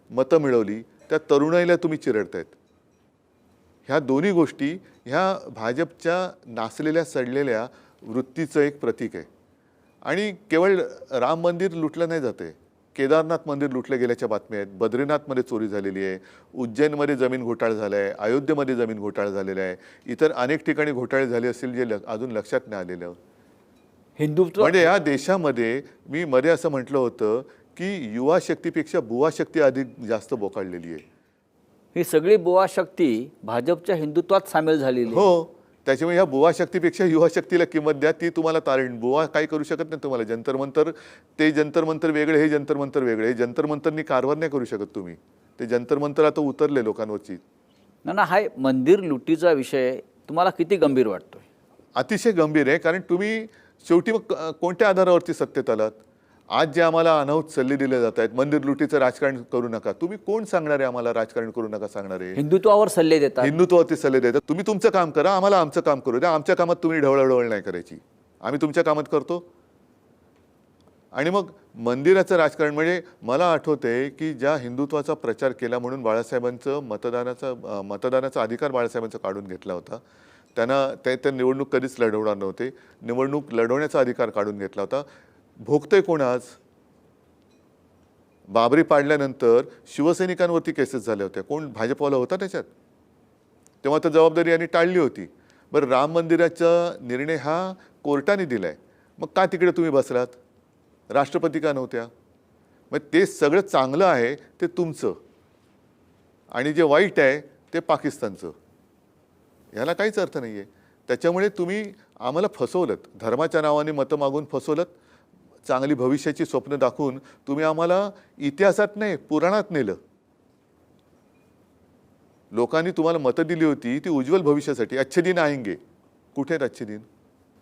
मतं मिळवली त्या तरुणाईला तुम्ही चिरडतायत. ह्या दोन्ही गोष्टी ह्या भाजपच्या नासलेल्या सडलेल्या वृत्तीचं एक प्रतीक आहे. आणि केवळ राम मंदिर लुटलं नाही जाते, केदारनाथ मंदिर लुटले गेल्याच्या बातम्या आहेत, बद्रीनाथमध्ये चोरी झालेली आहे, उज्जैनमध्ये जमीन घोटाळा झाला आहे, अयोध्येमध्ये जमीन घोटाळा झालेला आहे, इतर अनेक ठिकाणी घोटाळे झाले असतील जे अजून लक्षात नाही आलेलं. हिंदुत्व म्हणजे या देशामध्ये मी मध्ये असं म्हटलं होतं की युवा शक्तीपेक्षा बुवा शक्ती अधिक जास्त बोकाळलेली आहे. ही सगळी बुवा शक्ती भाजपच्या हिंदुत्वात सामील झालेली आहे. हो, त्याच्यामुळे ह्या बुवा शक्तीपेक्षा युवा शक्तीला किंमत द्या, ती तुम्हाला तारेण. बुवा काही करू शकत नाही तुम्हाला. जंतर मंतर वेगळे, हे जंतर मंतर वेगळे. हे जंतर मंतरनी कारभार नाही करू शकत तुम्ही. ते जंतर मंतर आता उतरले लोकांवरची. ना हा मंदिर लुटीचा विषय तुम्हाला किती गंभीर वाटतोय? अतिशय गंभीर आहे. कारण तुम्ही शेवटी मग कोणत्या आधारावरती सत्तेत आलात? आज जे आम्हाला अनाहूत सल्ले दिले जात आहेत, मंदिर लुटीचं राजकारण करू नका, तुम्ही कोण सांगणार आहे आम्हाला राजकारण करू नका सांगणार आहे? हिंदुत्वावर सल्ले देतात. हिंदुत्वावरती सल्ले देतात. तुम्ही तुमचं काम करा, आम्हाला आमचं काम करू द्या. आमच्या कामात तुम्ही ढवळाढवळ नाही करायची, आम्ही तुमच्या कामात करतो. आणि मग मंदिराचं राजकारण म्हणजे मला आठवते की ज्या हिंदुत्वाचा प्रचार केला म्हणून बाळासाहेबांचं मतदानाचा अधिकार बाळासाहेबांचा काढून घेतला होता. त्यांना ते निवडणूक कधीच लढवणार नव्हते, निवडणूक लढवण्याचा अधिकार काढून घेतला होता. भोगतोय कोण आज? बाबरी पाडल्यानंतर शिवसैनिकांवरती केसेस झाल्या होत्या. कोण भाजपवाला होता त्याच्यात? तेव्हा तर जबाबदारी यांनी टाळली होती. बरं, राम मंदिराचा निर्णय हा कोर्टाने दिलाय, मग का तिकडे तुम्ही बसलात? राष्ट्रपती का नव्हत्या? मग ते सगळं चांगलं आहे ते तुमचं आणि जे वाईट आहे ते पाकिस्तानचं. ह्याला काहीच अर्थ नाही आहे. त्याच्यामुळे तुम्ही आम्हाला फसवलत, धर्माच्या नावाने मतं मागून फसवलत. चांगली भविष्याची स्वप्न दाखवून तुम्ही आम्हाला इतिहासात नाही पुराणात नेलं. लोकांनी तुम्हाला मतं दिली होती ती उज्ज्वल भविष्यासाठी. अच्छे दिन आएंगे, कुठे आहेत अच्छे दिन?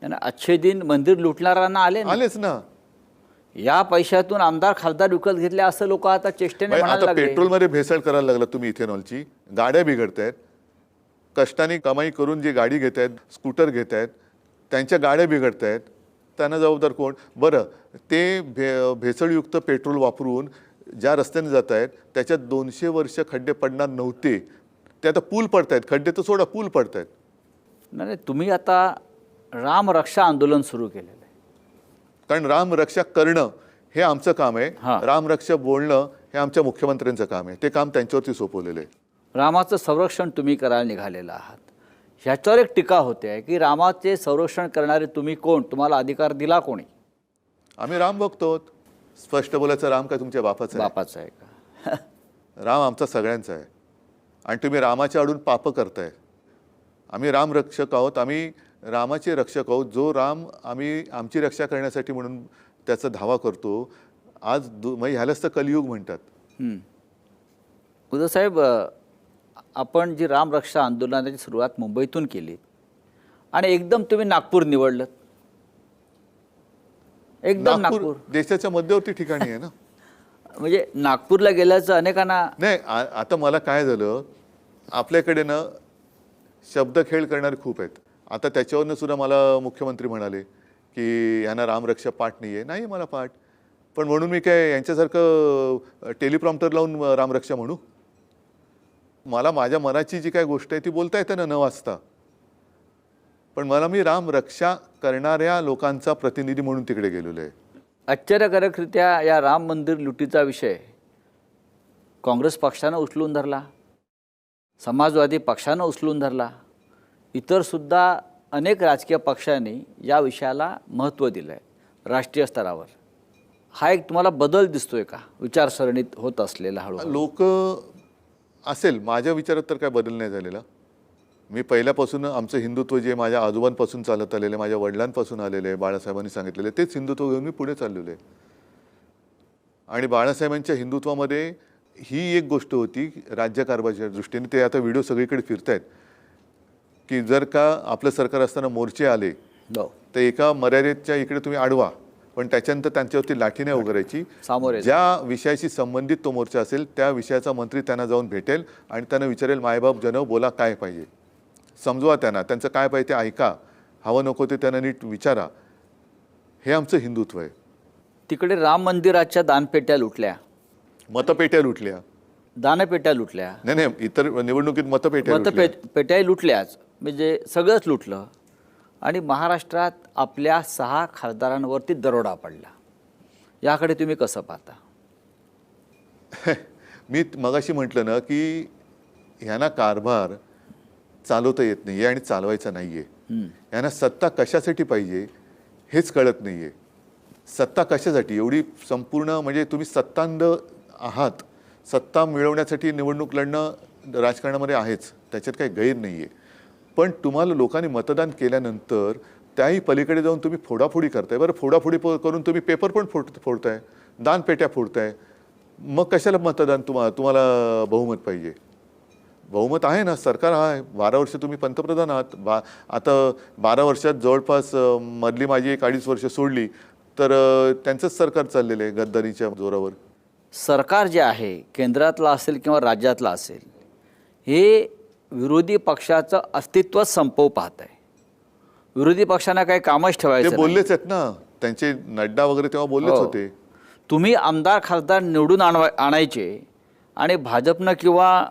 त्यांना अच्छे दिन मंदिर लुटणाऱ्यांना आले ना. आलेच ना. या पैशातून आमदार खासदार विकत घेतले असं लोक आता चेष्टेने म्हणायला आता लागले. पेट्रोलमध्ये भेसळ करायला लागला तुम्ही इथेनॉलची. गाड्या बिघडतायत. कष्टाने कमाई करून जी गाडी घेत आहेत, स्कूटर घेत आहेत, त्यांच्या गाड्या बिघडत आहेत. त्यांना जबाबदार कोण? बरं, ते भेसळयुक्त पेट्रोल वापरून ज्या रस्त्याने जात आहेत त्याच्यात 200 वर्ष खड्डे पडणार नव्हते, ते आता पूल पडत आहेत. खड्डे तर सोडा, पूल पडत आहेत. नाही, तुम्ही आता राम रक्षा आंदोलन सुरू केलेलं आहे. कारण राम रक्षा करणं हे आमचं काम आहे. हां. राम रक्षा बोलणं हे आमच्या मुख्यमंत्र्यांचं काम आहे. ते काम त्यांच्यावरती सोपवलेलं आहे. रामाचं संरक्षण तुम्ही करायला निघालेलं आहात. ह्याच्यावर एक टीका होते आहे की रामाचे संरक्षण करणारे तुम्ही कोण? तुम्हाला अधिकार दिला कोणी? आम्ही राम बघतो. स्पष्ट बोलायचं, राम काय तुमच्या बापाचं आहे? बापाचं आहे का? राम आमचा सगळ्यांचा आहे. आणि तुम्ही रामाच्या आडून पाप करताय. आम्ही राम रक्षक आहोत, आम्ही रामाचे रक्षक आहोत. जो राम आम्ही आमची रक्षा करण्यासाठी म्हणून त्याचा धावा करतो. आज मग ह्यालाच तर कलियुग म्हणतात. उद्धव साहेब, आपण जी राम रक्षा आंदोलनाची सुरुवात मुंबईतून केली आणि एकदम तुम्ही नागपूर निवडलं. एकदम नागपूर देशाच्या मध्यवर्ती ठिकाणी आहे ना. म्हणजे नागपूरला गेल्याचं अनेकांना नाही. आता मला काय झालं, आपल्याकडे ना शब्दखेळ करणारे खूप आहेत. आता त्याच्यावरनं सुद्धा मला मुख्यमंत्री म्हणाले की यांना रामरक्षा पाठ नाही आहे. नाही मला पाठ, पण म्हणून मी काय यांच्यासारखं टेलिप्रॉम्प्टर लावून रामरक्षा म्हणू? मला माझ्या मनाची जी काय गोष्ट आहे ती बोलता येते ना न वाचता. पण मी रामरक्षा करणाऱ्या लोकांचा प्रतिनिधी म्हणून तिकडे गेलेलो आहे. आश्चर्यकारकरित्या या राम मंदिर लुटीचा विषय काँग्रेस पक्षानं उचलून धरला, समाजवादी पक्षानं उचलून धरला, इतरसुद्धा अनेक राजकीय पक्षांनी या विषयाला महत्त्व दिलं आहे राष्ट्रीय स्तरावर. हा एक तुम्हाला बदल दिसतोय का विचारसरणीत होत असलेला? हळूहळू लोक असेल, माझ्या विचारात तर काय बदल नाही झालेला. मी पहिल्यापासून आमचं हिंदुत्व जे माझ्या आजोबांपासून चालत आलेलं आहे, माझ्या वडिलांपासून आलेलं आहे, बाळासाहेबांनी सांगितलेलं आहे, तेच हिंदुत्व घेऊन मी पुढे चाललेलो आहे. आणि बाळासाहेबांच्या हिंदुत्वामध्ये ही एक गोष्ट होती राज्यकारभाराच्या दृष्टीने. ते आता व्हिडिओ सगळीकडे फिरत आहेत की जर का आपलं सरकार असताना मोर्चे आले तर एका मर्यादेच्या इकडे तुम्ही अडवा, पण त्याच्यानंतर त्यांच्यावरती लाठी नाही उगारायची. सामोरे ज्या विषयाशी संबंधित तो मोर्चा असेल त्या विषयाचा मंत्री त्यांना जाऊन भेटेल आणि त्यांना विचारेल, मायबाप जनव बोला, काय पाहिजे, समजवा त्यांना, त्यांचं काय पाहिजे ते ऐका, हवं नको ते त्यांना नीट विचारा. हे आमचं हिंदुत्व आहे. तिकडे राम मंदिराच्या दानपेट्या लुटल्या, मतपेट्या लुटल्या. दानपेट्या लुटल्या, नाही, इतर निवडणुकीत मतपेट्या लुटल्या. पेट्याही लुटल्याच, म्हणजे सगळंच लुटलं. आणि महाराष्ट्रात आपल्या 6 खासदारांवरती दरोडा पडला. याकडे तुम्ही कसं पाहता? मी मगाशी म्हटलं ना की ह्यांना कारभार चालवता येत नाही आहे आणि चालवायचा नाही आहे. यांना सत्ता कशासाठी पाहिजे हेच कळत नाही आहे. सत्ता कशासाठी एवढी संपूर्ण, म्हणजे तुम्ही सत्तांध आहात. सत्ता मिळवण्यासाठी निवडणूक लढणं राजकारणामध्ये आहेच, त्याच्यात काही गैर नाही आहे. पण तुम्हाला लोकांनी मतदान केल्यानंतर त्याही पलीकडे जाऊन तुम्ही फोडाफोडी करताय. बरं, फोडाफोडी करून तुम्ही पेपर पण फोडताय, दानपेट्या फोडताय. मग कशाला मतदान? तुम्हाला बहुमत पाहिजे. बहुमत आहे ना, सरकार आहे, 12 वर्ष तुम्ही पंतप्रधान आहात. आता 12 वर्षात जवळपास मधली माझी 1-2.5 वर्ष सोडली तर त्यांचंच सरकार चाललेलं आहे गद्दारीच्या जोरावर. सरकार जे आहे केंद्रातला असेल किंवा राज्यातला असेल, हे विरोधी पक्षाचं अस्तित्वच संपवू पाहत आहे. विरोधी पक्षांना काही कामच ठेवायचं ते बोललेच आहेत ना, त्यांचे नड्डा वगैरे तेव्हा बोललेच होते. तुम्ही आमदार खासदार निवडून आणायचे आणि भाजपनं किंवा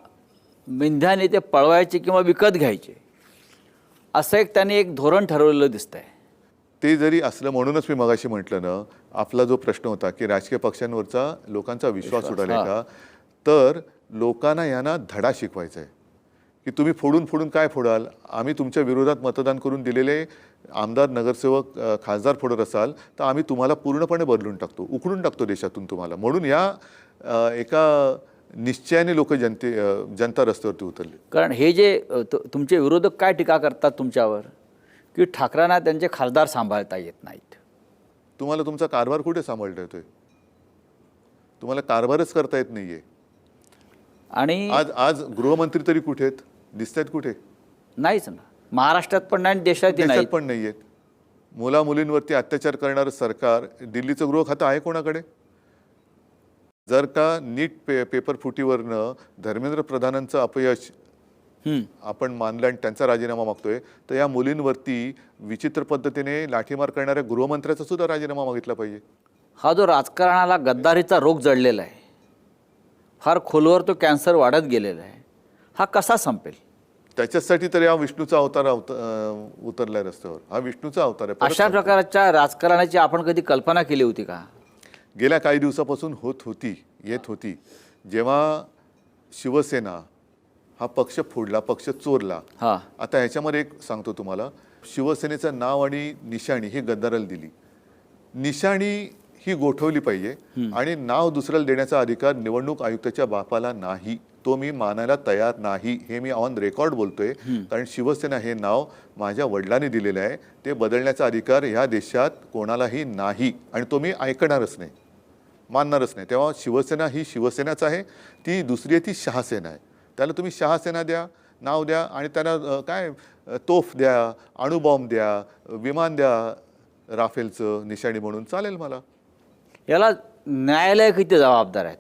मेंढ्याने ते पळवायचे किंवा विकत घ्यायचे, असं त्यांनी एक धोरण ठरवलेलं दिसतंय. ते जरी असलं, म्हणूनच मी मगाशी म्हटलं ना, आपला जो प्रश्न होता की राजकीय पक्षांवरचा लोकांचा विश्वास उडाला आहे का, तर लोकांना यांना धडा शिकवायचा आहे की तुम्ही फोडून फोडून काय फोडाल. आम्ही तुमच्या विरोधात मतदान करून दिलेले आमदार, नगरसेवक, खासदार फोडत असाल तर आम्ही तुम्हाला पूर्णपणे बदलून टाकतो, उखडून टाकतो देशातून तुम्हाला. म्हणून या एका निश्चयाने लोक जनता रस्त्यावरती उतरले. कारण हे जे तुमचे विरोधक काय टीका करतात तुमच्यावर की ठाकरेंना त्यांचे खासदार सांभाळता येत नाहीत. तुम्हाला तुमचा कारभार कुठे सांभाळता येतोय? तुम्हाला कारभारच करता येत नाहीये. आणि आज गृहमंत्री तरी कुठे आहेत? दिसत आहेत कुठे? नाहीच ना. महाराष्ट्रात पण नाही, देशात नाही. पण नाहीयेत. मुला मुलींवरती अत्याचार करणारं सरकार. दिल्लीचं गृह खातं आहे कोणाकडे? जर का नीट पेपर फुटीवरनं धर्मेंद्र प्रधानांचं अपयश आपण मानलं आणि त्यांचा राजीनामा मागतोय, तर या मुलींवरती विचित्र पद्धतीने लाठीमार करणाऱ्या गृहमंत्र्याचा सुद्धा राजीनामा मागितला पाहिजे. हा जो राजकारणाला गद्दारीचा रोग जडलेला आहे, फार खोलवर तो कॅन्सर वाढत गेलेला आहे, हा कसा संपेल? त्याच्यासाठी तर या विष्णूचा अवतार उतरलाय रस्त्यावर. हा विष्णूचा अवतार आहे. अशा प्रकारच्या राजकारणाची आपण कधी कल्पना केली होती का? गेल्या काही दिवसापासून येत होती. जेव्हा शिवसेना हा पक्ष फोडला, पक्ष चोरला. आता ह्याच्यामध्ये एक सांगतो तुम्हाला, शिवसेनेचं नाव आणि निशाणी ही गद्दाराला दिली. निशाणी ही गोठवली पाहिजे आणि नाव दुसऱ्याला देण्याचा अधिकार निवडणूक आयुक्ताच्या बापाला नाही. तो मी मानायला तयार नाही. हे मी ऑन रेकॉर्ड बोलतोय. कारण शिवसेना हे नाव माझ्या वडिलांनी दिलेलं आहे. ते बदलण्याचा अधिकार ह्या देशात कोणालाही नाही आणि तो मी ऐकणारच नाही, मानणारच नाही. तेव्हा शिवसेना ही शिवसेनाच आहे. ती दुसरी आहे ती शहासेना आहे. त्याला तुम्ही शहासेना द्या, नाव द्या आणि त्यांना काय तोफ द्या, अणुबॉम्ब द्या, विमान द्या राफेलचं निशाणी म्हणून, चालेल मला. याला न्यायालय किती जबाबदार आहेत?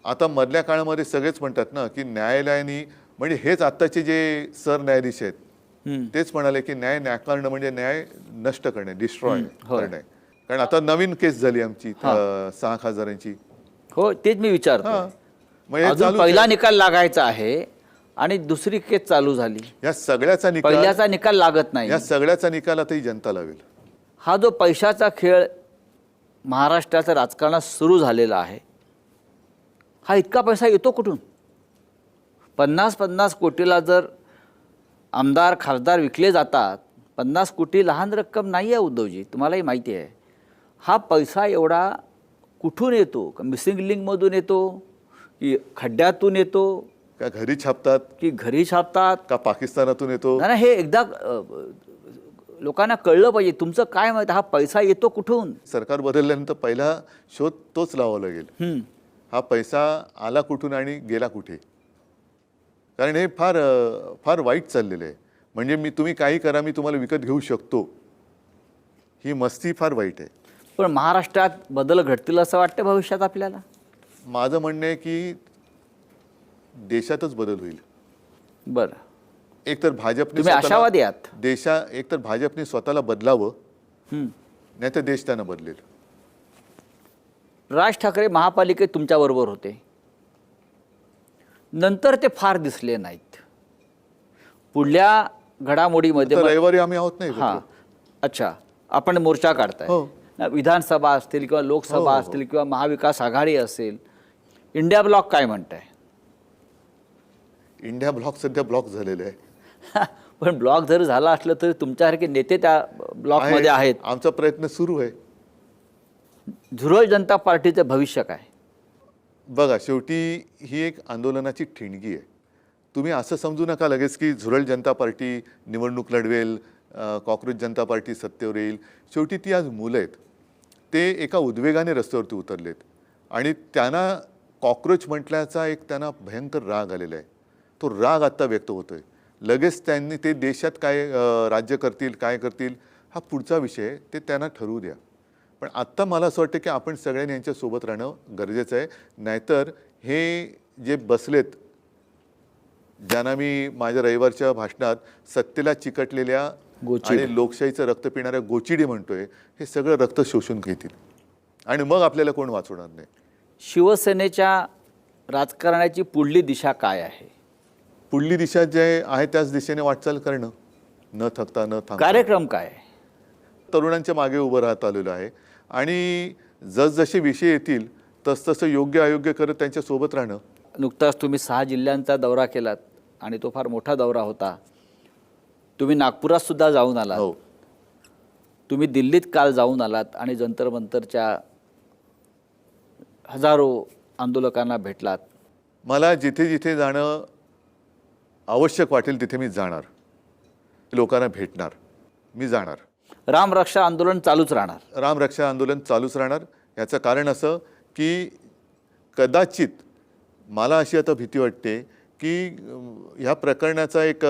आता मधल्या काळामध्ये सगळेच म्हणतात ना की न्यायालयाने, म्हणजे हेच आत्ताचे जे सरन्यायाधीश आहेत तेच म्हणाले की न्याय नाकारणं म्हणजे न्याय नष्ट करणे, डिस्ट्रॉय करणे. कारण आता नवीन केस झाली आमची 6 खासदारांची. हो, तेच मी विचारतो. पहिला निकाल लागायचा आहे आणि दुसरी केस चालू झाली. या सगळ्याचा निकाल, पहिल्याचा निकाल लागत नाही. या सगळ्याचा निकाल आता ही जनता लावेल. हा जो पैशाचा खेळ महाराष्ट्राच्या राजकारणात सुरू झालेला आहे, हा इतका पैसा येतो कुठून? 50-50 कोटीला जर आमदार, खासदार विकले जातात. 50 कोटी लहान रक्कम नाही आहे उद्धवजी, तुम्हालाही माहिती आहे. हा पैसा एवढा कुठून येतो? का मिसिंग लिंकमधून येतो की खड्ड्यातून येतो? का घरी छापतात? की घरी छापतात? का पाकिस्तानातून येतो? नाही, हे एकदा लोकांना कळलं पाहिजे. तुमचं काय माहिती, हा पैसा येतो कुठून? सरकार बदलल्यानंतर पहिला शोध तोच लावावा लागेल. हा पैसा आला कुठून आणि गेला कुठे? कारण हे फार फार वाईट चाललेलं आहे. म्हणजे तुम्ही काही करा, मी तुम्हाला विकत घेऊ शकतो, ही मस्ती फार वाईट आहे. पण महाराष्ट्रात बदल घडतील असं वाटतं भविष्यात आपल्याला? माझं म्हणणं आहे की देशातच बदल होईल. बरं, एकतर भाजपने, तुम्ही आशावादी आहात? एकतर भाजपने स्वतःला बदलावं, नाही तर देश त्यांना बदलेल. राज ठाकरे महापालिकेत तुमच्याबरोबर होते, नंतर ते फार दिसले नाहीत. पुढल्या घडामोडीमध्ये रविवारी आम्ही आहोत नाही. अच्छा, आपण मोर्चा काढताय. विधानसभा असतील किंवा लोकसभा असतील किंवा महाविकास आघाडी असेल, इंडिया ब्लॉक काय म्हणताय? इंडिया ब्लॉक सध्या ब्लॉक झालेलं आहे. पण ब्लॉक जर झाला असलं तरी तुमच्यासारखे नेते त्या ब्लॉकमध्ये आहेत. आमचा प्रयत्न सुरू आहे. झुरळ जनता पार्टीचं भविष्य काय? बघा, शेवटी ही एक आंदोलनाची ठिणगी आहे. तुम्ही असं समजू नका लगेच की झुरळ जनता पार्टी निवडणूक लढवेल, कॉक्रोच जनता पार्टी सत्तेवर येईल. शेवटी ती आज मुलं आहेत. ते एका उद्वेगाने रस्त्यावरती उतरलेत आणि त्यांना कॉक्रोच म्हटल्याचा एक त्यांना भयंकर राग आलेला आहे. तो राग आत्ता व्यक्त होतोय. लगेच त्यांनी ते देशात काय राज्य करतील, काय करतील, हा पुढचा विषय, ते त्यांना ठरवू द्या. पण आत्ता मला असं वाटतं की आपण सगळ्यांनी यांच्यासोबत राहणं गरजेचं आहे. नाहीतर हे जे बसलेत, ज्यांना मी माझ्या रविवारच्या भाषणात सत्तेला चिकटलेल्या आणि लोकशाहीचं रक्त पिणाऱ्या गोचिडी म्हणतोय, हे सगळं रक्त शोषून घेतील आणि मग आपल्याला कोण वाचवणार नाही. शिवसेनेच्या राजकारणाची पुढली दिशा काय आहे? पुढली दिशा जे आहे त्याच दिशेने वाटचाल करणं, न थकता न थांबता. कार्यक्रम काय? तरुणांच्या मागे उभं राहत आलेलो आहे आणि जसजसे विषय येतील तसतसं योग्य अयोग्य करत त्यांच्या सोबत राहणं. नुकताच तुम्ही 6 जिल्ह्यांचा दौरा केलात आणि तो फार मोठा दौरा होता. तुम्ही नागपुरात सुद्धा जाऊन आलात. हो. तुम्ही दिल्लीत काल जाऊन आलात आणि जंतर मंतरच्या हजारो आंदोलकांना भेटलात. मला जिथे जिथे जाणं आवश्यक वाटेल तिथे मी जाणार, लोकांना भेटणार, मी जाणार. रामरक्षा आंदोलन चालूच राहणार. रामरक्षा आंदोलन चालूच राहणार. याचं कारण असं की कदाचित मला अशी आता भीती वाटते की ह्या प्रकरणाचा एक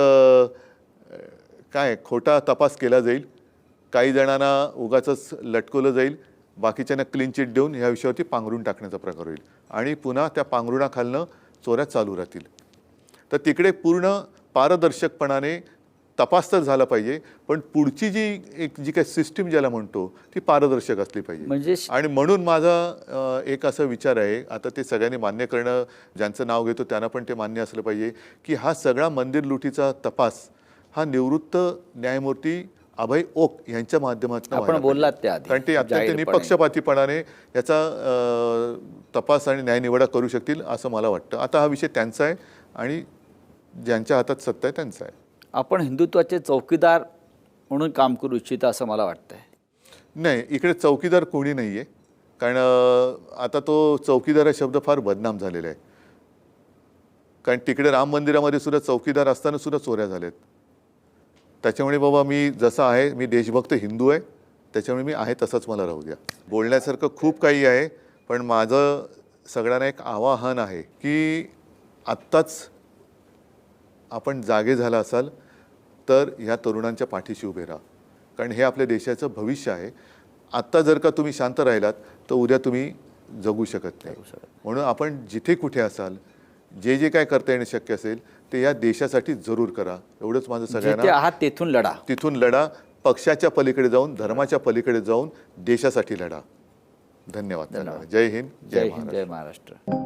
काय खोटा तपास केला जाईल, काही जणांना उगाचच लटकवलं जाईल, बाकीच्यांना क्लीन चिट देऊन ह्या विषयावरती पांघरून टाकण्याचा प्रकार होईल आणि पुन्हा त्या पांघरुणाखालनं चोऱ्या चालू राहतील. तर तिकडे पूर्ण पारदर्शकपणाने तपास तर झाला पाहिजे, पण पुढची जी काही सिस्टीम ज्याला म्हणतो ती पारदर्शक असली पाहिजे. म्हणजे आणि म्हणून माझा एक असा विचार आहे, आता ते सगळ्यांनी मान्य करणं, ज्यांचं नाव घेतो त्यांना पण ते मान्य असलं पाहिजे की हा सगळा मंदिर लुटीचा तपास हा निवृत्त न्यायमूर्ती अभय ओक यांच्या माध्यमातून आपण बोललात त्याआधी, कारण ते अत्यंत जाहीरपणे. निपक्षपातीपणाने याचा तपास आणि न्यायनिवाडा करू शकतील असं मला वाटतं. आता हा विषय त्यांचा आहे आणि ज्यांच्या हातात सत्ता आहे त्यांचा आहे. आपण हिंदुत्वाचे चौकीदार म्हणून काम करू इच्छिता असं मला वाटतंय. नाही, इकडे चौकीदार कोणी नाही आहे, कारण आता तो चौकीदार हा शब्द फार बदनाम झालेला आहे. कारण तिकडे राम मंदिरामध्ये सुद्धा चौकीदार असताना सुद्धा चोऱ्या झाल्यात. त्याच्यामुळे बाबा मी जसा आहे, मी देशभक्त हिंदू आहे, त्याच्यामुळे मी आहे तसंच मला राहू द्या. बोलण्यासारखं खूप काही आहे, पण माझं सगळ्यांना एक आवाहन आहे की आत्ताच आपण जागे झाला असाल तर ह्या तरुणांच्या पाठीशी उभे राहा, कारण हे आपल्या देशाचं भविष्य आहे. आत्ता जर का तुम्ही शांत राहिलात तर उद्या तुम्ही जगू शकत नाही. म्हणून आपण जिथे कुठे असाल, जे जे काय करता येणं शक्य असेल ते या देशासाठी जरूर करा. एवढंच माझं जिथे सगळ्यांना. आहात तेथून लढा. तिथून लढा, पक्षाच्या पलीकडे जाऊन, धर्माच्या पलीकडे जाऊन देशासाठी लढा. धन्यवाद. जय हिंद, जय हिंद, जय महाराष्ट्र.